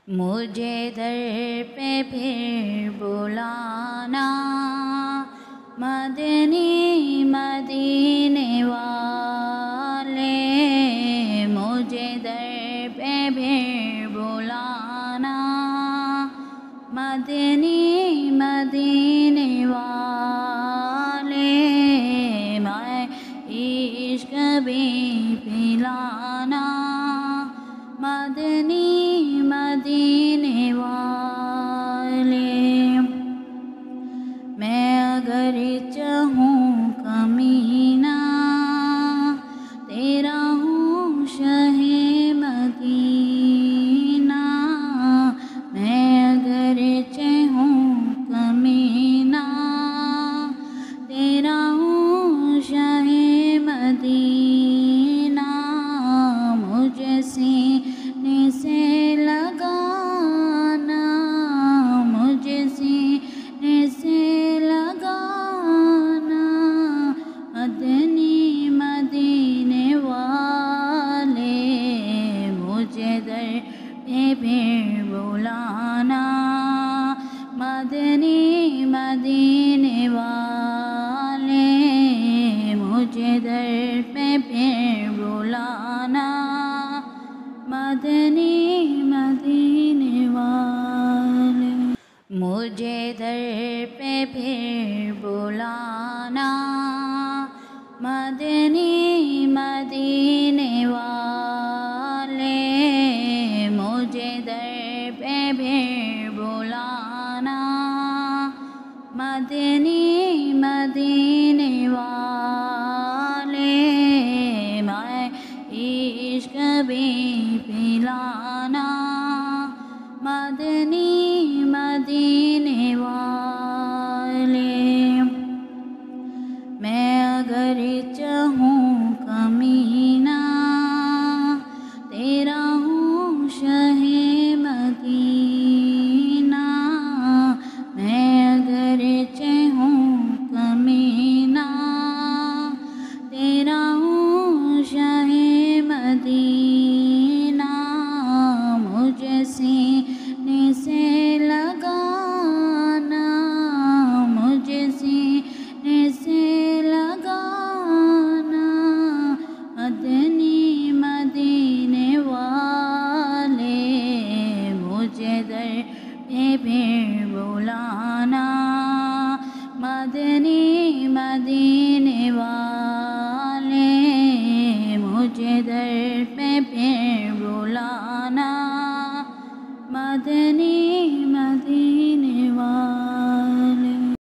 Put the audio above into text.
مجھے در پہ پھر بلانا مدنی مدینے والے، مجھے در پہ پھر بلانا مدنی مدینے والے، میں عشق بھی پلانا مدنی مدینے والے۔ میں اگر چاہوں کمینہ تیرا ہوں شہ مدینہ، میں اگر چاہوں کمینہ تیرا ہوں شہ مدینہ، مجھے سینے سے لگانا، مجھے سینے سے لگانا مدنی مدینے والے، مجھے در پہ پھر بلانا مدنی مدینے والے، مجھے در پہ پھر بلانا مدنی مدینے والے، مجھے در پہ پھر بلانا مدنی مدینے والے، مجھے در پہ پھر بلانا مدنی مدینے والے، میں عشق بھی پلانا مدنی مدینے والے۔ میں اگر چاہوں کمینہ تیرا ہوں شہ مدینہ، میں اگر چاہوں کمینہ تیرا ہوں شہ مدینہ، مجھے سینے سے لگانا، مجھے سینے سے لگانا مدنی مدینے والے، مجھے در پہ پھر بلانا مدنی مدینے والے، مجھے در پہ پھر بلانا مدنی